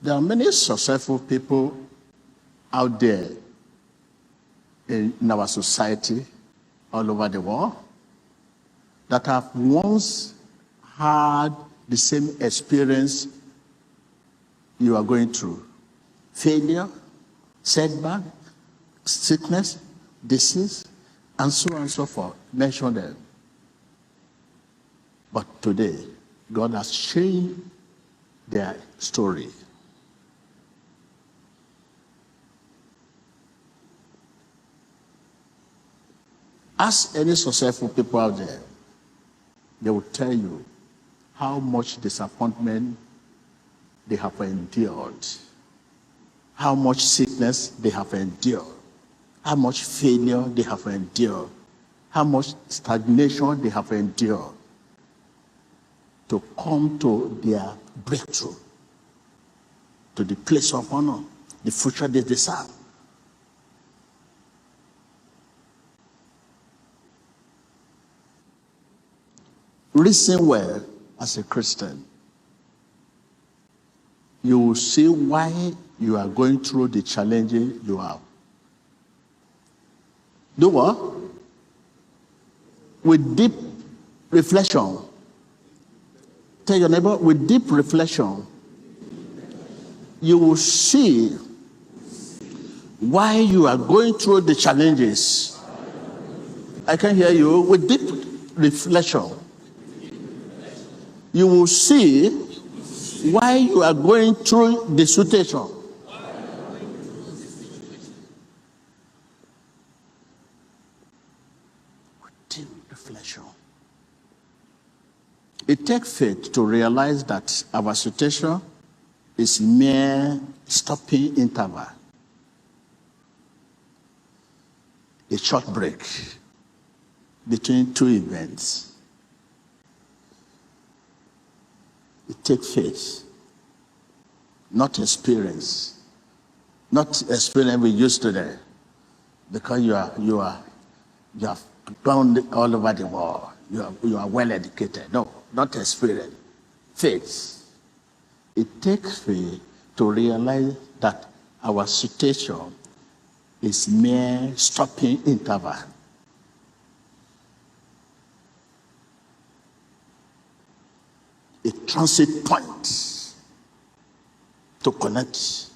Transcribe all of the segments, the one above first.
There are many successful people out there in our society, all over the world, that have once had the same experience you are going through. Failure, setback, sickness, disease, and so on and so forth. Mention them. But today, God has changed their story. Ask any successful people out there, they will tell you how much disappointment they have endured, how much sickness they have endured, how much failure they have endured, how much stagnation they have endured to come to their breakthrough, to the place of honor, the future they deserve. Listen well as a Christian. You will see why you are going through the challenges you have. Do what? With deep reflection. Tell your neighbor, with deep reflection, you will see why you are going through the challenges. I can hear you. With deep reflection, you will see why you are going through the situation. Deep reflection. It takes faith to realize that our situation is mere stopping interval, a short break between two events. It takes faith, not experience. Not experience we used today, because you have gone all over the world. You are well educated. No, not experience. Faith. It takes faith to realize that our situation is mere stopping interval. A transit point to connect.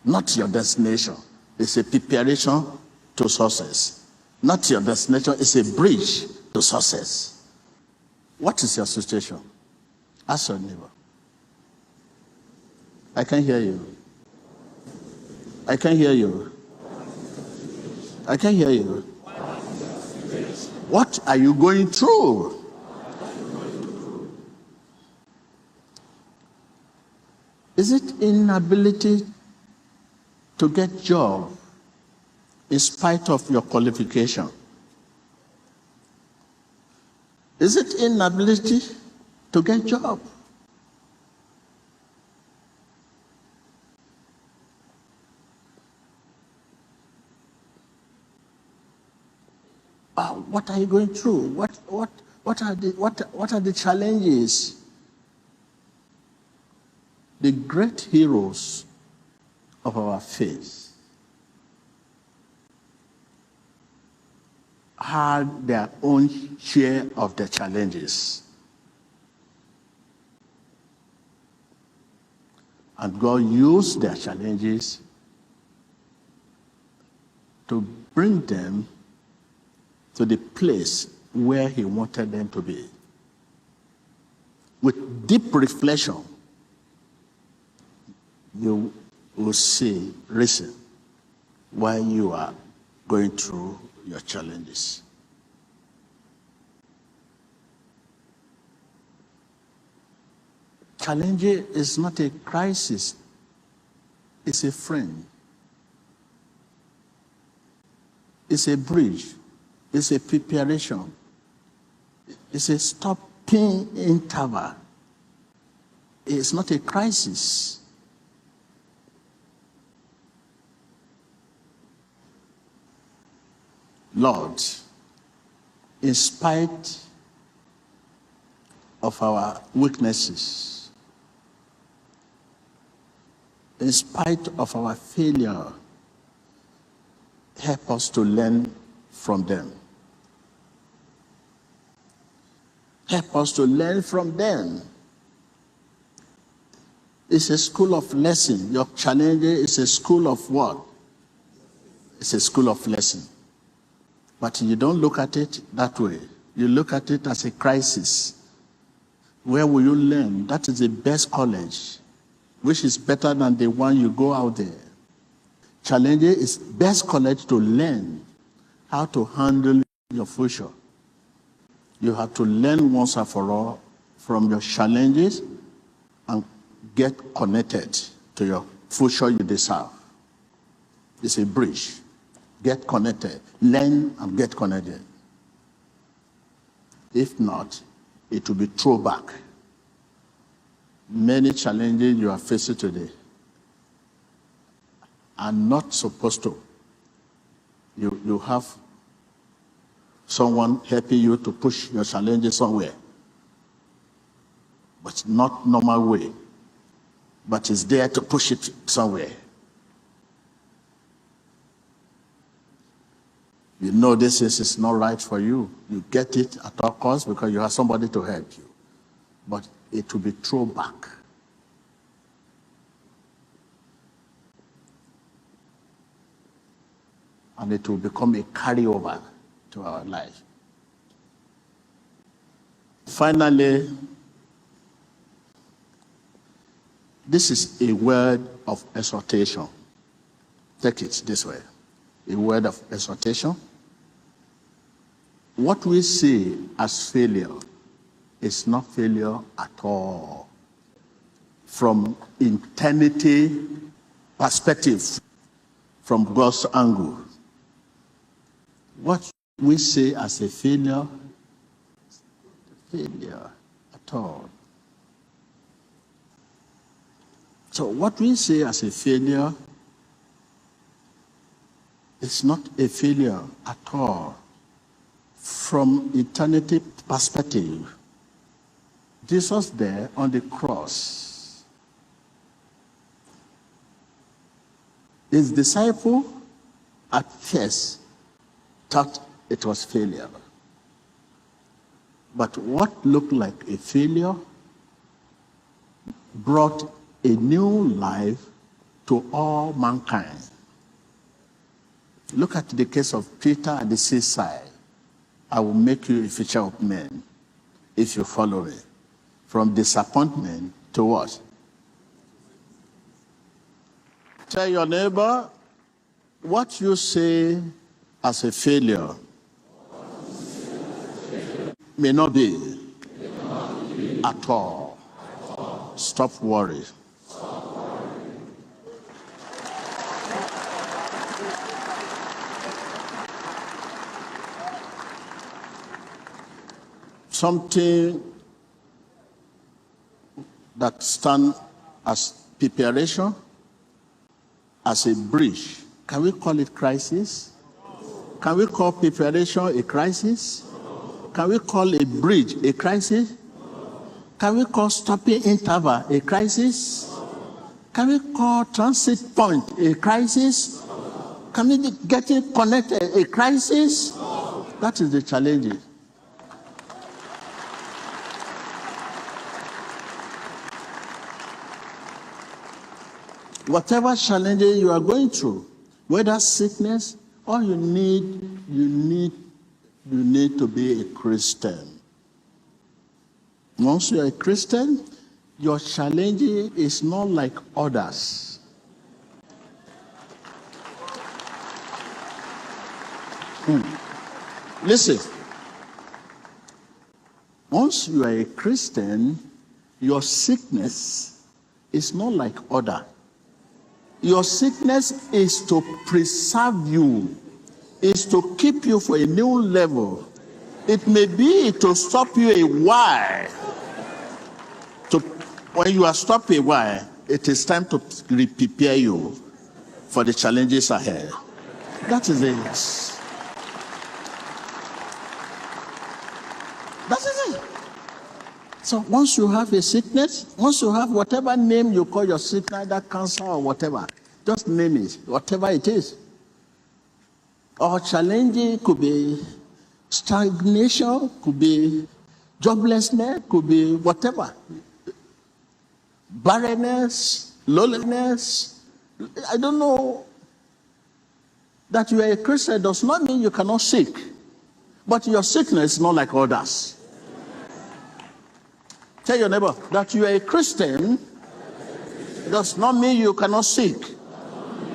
Not your destination. It's a preparation to success. Not your destination. It's a bridge to success. What is your situation? Ask your neighbor. I can hear you. I can hear you. I can hear you. What are you going through? Is it inability to get job in spite of your qualification? Is it inability to get job? What are you going through? What are the challenges? The great heroes of our faith had their own share of the challenges. And God used their challenges to bring them to the place where He wanted them to be. With deep reflection, you will see reason why you are going through your challenges. Challenge is not a crisis, it's a friend. It's a bridge. It's a preparation. It's a stopping interval. It's not a crisis. Lord, in spite of our weaknesses, in spite of our failure, help us to learn from them. Help us to learn from them. It's a school of lesson. Your challenge is a school of what? It's a school of lesson. But you don't look at it that way. You look at it as a crisis. Where will you learn? That is the best college, which is better than the one you go out there. Challenge is best college to learn how to handle your future. You have to learn once and for all from your challenges and get connected to your future you deserve. It's a bridge. Get connected. Learn and get connected. If not, it will be throwback. Many challenges you are facing today are not supposed to. You have someone helping you to push your challenges somewhere, but not normal way. But it's there to push it somewhere. You know this is not right for you. You get it at all costs because you have somebody to help you. But it will be throwback. And it will become a carryover to our life. Finally, this is a word of exhortation. Take it this way. A word of exhortation. What we see as failure is not failure at all. From eternity perspective, from God's angle, what we see as a failure at all. So what we see as a failure is not a failure at all. From eternity perspective, Jesus there on the cross, his disciple at first thought it was failure. But what looked like a failure brought a new life to all mankind. Look at the case of Peter at the seaside. I will make you a fisher of men if you follow me. From disappointment to what? Tell your neighbor, what you say as a failure may not be at all. Stop worrying. Something that stands as preparation, as a bridge. Can we call it crisis? Can we call preparation a crisis? Can we call a bridge a crisis? Can we call stopping interval a crisis? Can we call transit point a crisis? Can we be getting connected a crisis? That is the challenge. Whatever challenges you are going through, whether sickness, all you need to be a Christian. Once you are a Christian, your challenge is not like others. Listen. Once you are a Christian, your sickness is not like others. Your sickness is to preserve you, is to keep you for a new level. It may be to stop you a while. When you are stopped a while, it is time to prepare you for the challenges ahead. That is it. That is it. So once you have a sickness, once you have whatever name you call your sickness, either cancer or whatever, just name it, whatever it is. Or challenging could be stagnation, could be joblessness, could be whatever. Barrenness, loneliness. I don't know. That you are a Christian does not mean you cannot sick. But your sickness is not like others. Tell your neighbor that you are a Christian does not mean you cannot sick.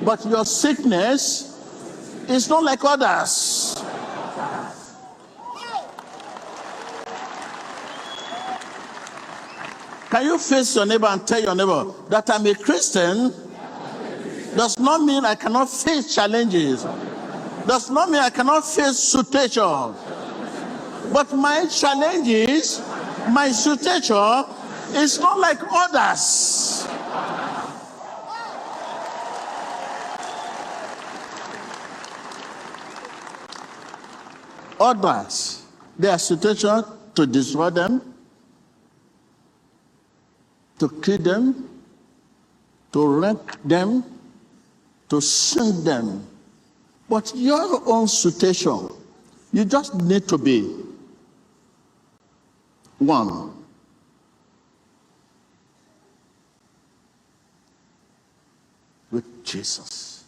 But your sickness is not like others. Can you face your neighbor and tell your neighbor that I'm a Christian does not mean I cannot face challenges. Does not mean I cannot face situations. But my challenges, my situation is not like others. Others, their situation to destroy them, to kill them, to wreck them, to sink them. But your own situation, you just need to be one. With Jesus.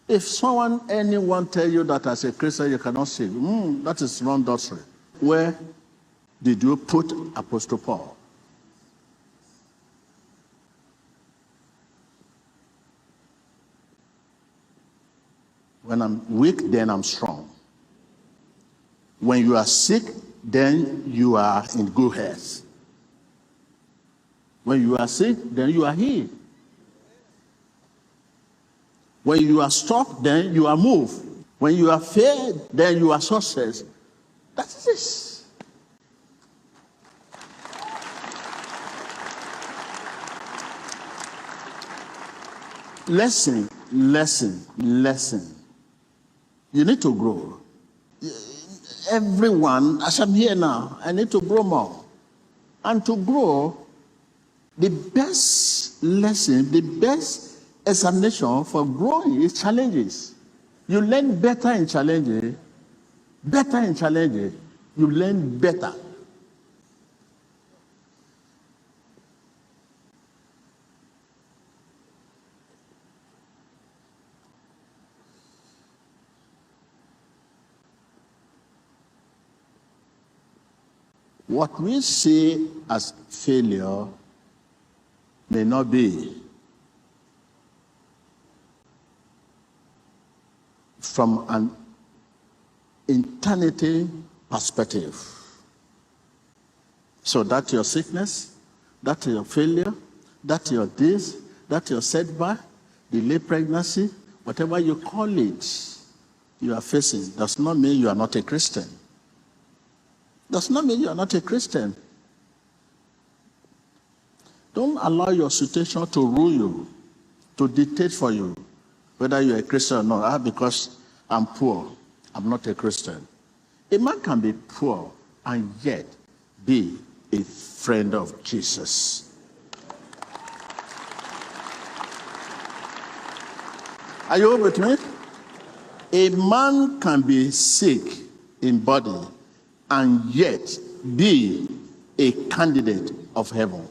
If anyone tell you that as a Christian you cannot sin, that is wrong doctrine. Where did you put Apostle Paul? When I'm weak, then I'm strong. When you are sick, then you are in good health. When you are sick, then you are healed. When you are stuck, then you are moved. When you are failed, then you are success. That is this. Lesson. You need to grow. Everyone, as I'm here now, I need to grow more. And to grow, the best lesson, the best examination for growing is challenges. You learn better in challenges. You learn better. What we see as failure may not be. From an eternity perspective. So that's your sickness, that's your failure, that's your this, that's your setback, delayed pregnancy, whatever you call it, you are facing, does not mean you are not a Christian. Does not mean you are not a Christian. Don't allow your situation to rule you, to dictate for you whether you're a Christian or not. Because I'm poor, I'm not a Christian. A man can be poor and yet be a friend of Jesus. Are you with me? A man can be sick in body and yet be a candidate of heaven.